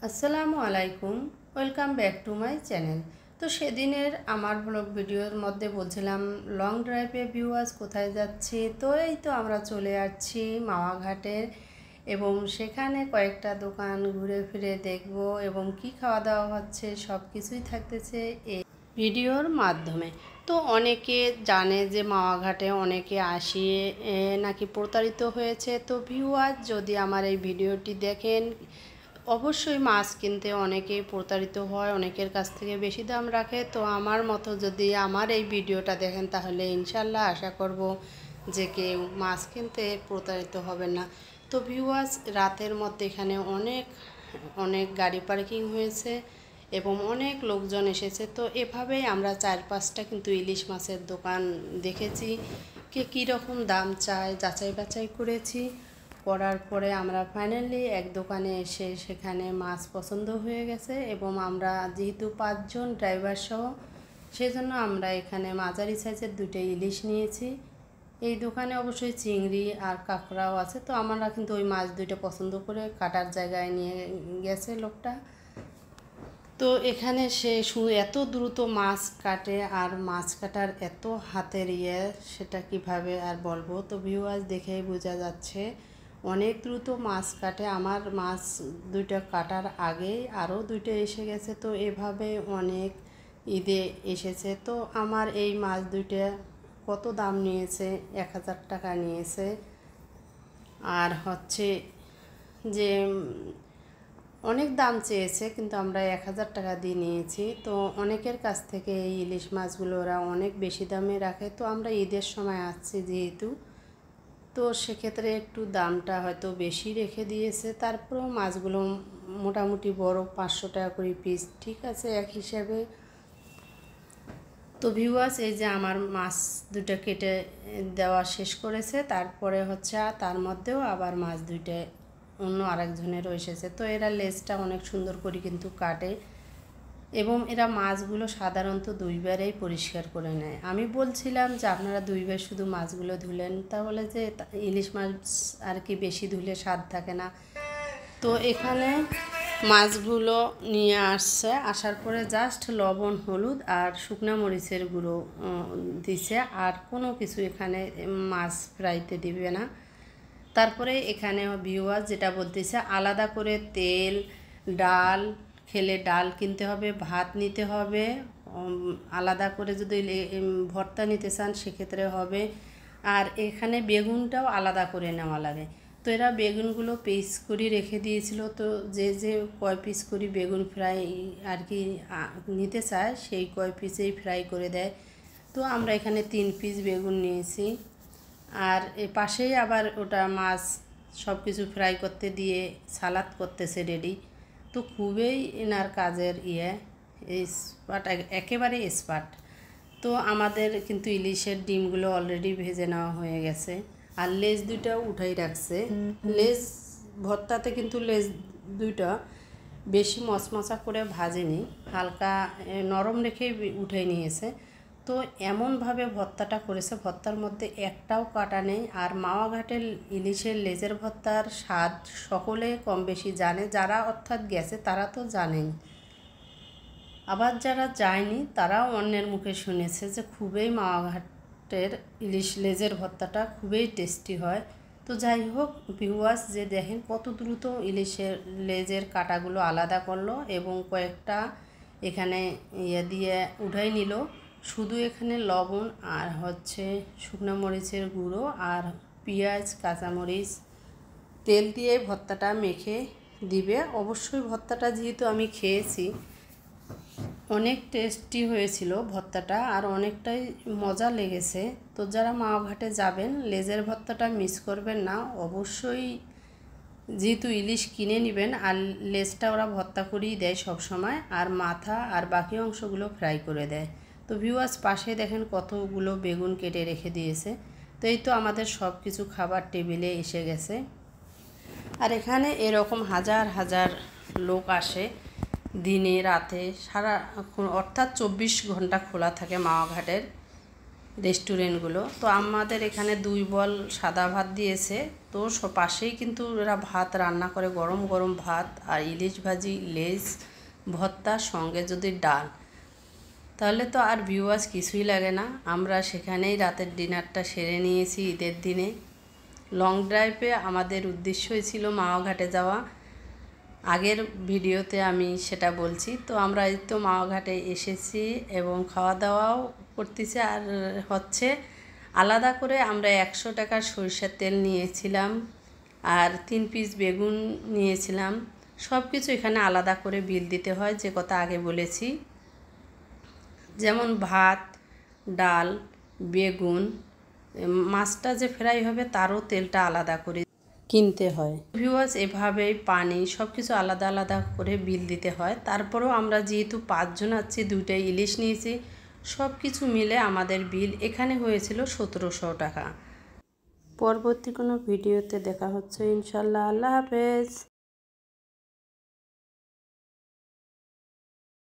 আসসালামু আলাইকুম, welcome back to my channel. তো সেদিনের আমার ব্লগ ভিডিওর মধ্যে বলছিলাম লং ড্রাইভে ভিউয়ার্স কোথায় যাচ্ছি। তো এই তো আমরা চলে যাচ্ছি মাওয়া ঘাটের, এবং সেখানে কয়েকটা দোকান ঘুরে ফিরে দেখব এবং কি খাওয়া দাওয়া হচ্ছে সব কিছুই থাকতেছে এই ভিডিওর মাধ্যমে। তো অনেকে জানে যে মাওয়া ঘাটে অনেকে আসিয়ে নাকি প্রতারিত হয়েছে। তো ভিউয়ার্স যদি আমার এই ভিডিওটি দেখেন, অবশ্যই মাছ কিনতে অনেকেই প্রতারিত হয়, অনেকের কাছ থেকে বেশি দাম রাখে। তো আমার মতো যদি আমার এই ভিডিওটা দেখেন তাহলে ইনশাল্লাহ আশা করব যে কেউ মাছ কিনতে প্রতারিত হবে না। তো ভিউয়ার্স, রাতের মধ্যে এখানে অনেক অনেক গাড়ি পার্কিং হয়েছে এবং অনেক লোকজন এসেছে। তো এভাবেই আমরা 4-5টা কিন্তু ইলিশ মাছের দোকান দেখেছি, কে কীরকম দাম চায় যাচাই বাছাই করেছি। করার পরে আমরা ফাইনালি এক দোকানে এসে সেখানে মাছ পছন্দ হয়ে গেছে, এবং আমরা যেহেতু 5 জন ড্রাইভার সহ, সেজন্য আমরা এখানে মাঝারি সাইজের 2টা ইলিশ নিয়েছি। এই দোকানে অবশ্যই চিংড়ি আর কাঁকড়াও আছে। তো আমরা কিন্তু ওই মাছ 2টা পছন্দ করে কাটার জায়গায় নিয়ে গেছে লোকটা। তো এখানে সে এত দ্রুত মাছ কাটে, আর মাছ কাটার এত হাতের সেটা কিভাবে আর বলবো। তো ভিউয়ার্স দেখেই বোঝা যাচ্ছে অনেক দ্রুত মাছ কাটে। আমার মাছ 2টা কাটার আগেই আরও 2টা এসে গেছে। তো এভাবে অনেক ঈদে এসেছে। তো আমার এই মাছ 2টা কত দাম নিয়েছে, 1000 টাকা নিয়েছে। আর হচ্ছে যে অনেক দাম চেয়েছে, কিন্তু আমরা 1000 টাকা দিয়ে নিয়েছি। তো অনেকের কাছ থেকে এই ইলিশ মাছগুলো ওরা অনেক বেশি দামে রাখে। তো আমরা ঈদের সময় আসছি যেহেতু, তো সেক্ষেত্রে একটু দামটা হয়তো বেশি রেখে দিয়েছে। তারপরেও মাছগুলো মোটামুটি বড়, 500 টাকা করে পিস, ঠিক আছে এক হিসাবে। তো ভিউয়ার্স, এই যে আমার মাছ 2টা কেটে দেওয়া শেষ করেছে। তারপরে হচ্ছে তার মধ্যেও আবার মাছ 2টা অন্য আরেকজনেরও এসেছে। তো এরা লেজটা অনেক সুন্দর করে কিন্তু কাটে, এবং এরা মাছগুলো সাধারণত 2বারেই পরিষ্কার করে নেয়। আমি বলছিলাম যে আপনারা 2বার শুধু মাছগুলো ধুলেন, তাহলে যে ইলিশ মাছ আর কি বেশি ধুলে স্বাদ থাকে না। তো এখানে মাছগুলো নিয়ে আসছে, আসার পরে জাস্ট লবণ, হলুদ আর শুকনা মরিচের গুঁড়ো দিছে, আর কোনো কিছু এখানে মাছ ফ্রাইতে দিবে না। তারপরে এখানে ভিউয়ার্স যেটা বলতেছে, আলাদা করে তেল, ডাল, খেলে ডাল কিনতে হবে, ভাত নিতে হবে, আলাদা করে যদি ভর্তা নিতে চান সেক্ষেত্রে হবে। আর এখানে বেগুনটাও আলাদা করে নেওয়া লাগে। তো এরা বেগুনগুলো পিস করে রেখে দিয়েছিল। তো যে যে কয় পিস করি বেগুন ফ্রাই আর কি নিতে চায় সেই কয় পিসেই ফ্রাই করে দেয়। তো আমরা এখানে 3 পিস বেগুন নিয়েছি। আর এ পাশেই আবার ওটা মাছ সব কিছু ফ্রাই করতে দিয়ে সালাদ করতেছে রেডি। তো খুবই এনার কাজের এক্সপার্ট, একেবারে এক্সপার্ট। তো আমাদের কিন্তু ইলিশের ডিমগুলো অলরেডি ভেজে নেওয়া হয়ে গেছে, আর লেজ 2টাও উঠাই রাখছে। লেজ ভর্তাতে কিন্তু লেজ 2টা বেশি মচমচা করে ভাজেনি, হালকা নরম রেখেই উঠে নিয়েছে। তো এমনভাবে ভর্তাটা করেছে, ভর্তার মধ্যে একটাও কাটা নেই। আর মাওয়া ঘাটের ইলিশের লেজের ভর্তার স্বাদ সকলে কম বেশি জানে, যারা অর্থাৎ গেছে তারা তো জানেই, আবার যারা যায়নি তারাও অন্যের মুখে শুনেছে যে খুবই মাওয়া ঘাটের ইলিশ লেজের ভর্তাটা খুবই টেস্টি হয়। তো যাই হোক ভিউয়ার্স, যে দেখেন কত দ্রুত ইলিশের লেজের কাটাগুলো আলাদা করলো, এবং কয়েকটা এখানে দিয়ে উঠাই নিল। শুধু এখানে লবণ আর হচ্ছে শুকনো মরিচের গুঁড়ো আর পেঁয়াজ, কাঁচামরিচ, তেল দিয়ে ভর্তাটা মেখে দিবে। অবশ্যই ভর্তাটা যেহেতু আমি খেয়েছি, অনেক টেস্টি হয়েছিল ভর্তাটা, আর অনেকটাই মজা লেগেছে। তো যারা মাওয়া ঘাটে যাবেন লেজের ভর্তাটা মিস করবেন না অবশ্যই, যেহেতু ইলিশ কিনে নেবেন। আর লেজটা ওরা ভর্তা করেই দেয় সব সময়, আর মাথা আর বাকি অংশগুলো ফ্রাই করে দেয়। তো ভিউয়ার্স, পাশে দেখেন কতগুলো বেগুন কেটে রেখে দিয়েছে। তো এই তো আমাদের সব কিছু খাবার টেবিলে এসে গেছে। আর এখানে এরকম হাজার হাজার লোক আসে দিনে রাতে, সারা অর্থাৎ 24 ঘন্টা খোলা থাকে মাওয়া ঘাটের রেস্টুরেন্টগুলো। তো আমাদের এখানে 2 বল সাদা ভাত দিয়েছে। তো পাশেই কিন্তু এরা ভাত রান্না করে, গরম গরম ভাত আর ইলিশ ভাজি, লেজ ভর্তা, সঙ্গে যদি ডাল, তাহলে তো আর ভিউয়ার্স কিছুই লাগে না। আমরা সেখানেই রাতের ডিনারটা সেরে নিয়েছি ঈদের দিনে। লং ড্রাইভে আমাদের উদ্দেশ্যই ছিল মাওয়া-ঘাটে যাওয়া। আগের ভিডিওতে আমি সেটা বলছি। তো আমরা এই তো মাওয়া-ঘাটে এসেছি এবং খাওয়া দাওয়াও করতেছি। আর হচ্ছে আলাদা করে আমরা 100 টাকার সরিষার তেল নিয়েছিলাম আর 3 পিস বেগুন নিয়েছিলাম। সব কিছু এখানে আলাদা করে বিল দিতে হয়, যে কথা আগে বলেছি। যেমন ভাত, ডাল, বেগুন, মাছটা যে ফ্রাই হবে তারও তেলটা আলাদা করে কিনতে হয়। ভিউয়ার্স, এভাবেই পানি সব কিছু আলাদা আলাদা করে বিল দিতে হয়। তারপরেও আমরা যেহেতু 5 জন আছি, 2টা ইলিশ নিয়েছি, সব কিছু মিলে আমাদের বিল এখানে হয়েছিল 1700 টাকা। পরবর্তী কোনো ভিডিওতে দেখা হচ্ছে ইনশাল্লাহ। আল্লাহ হাফেজ।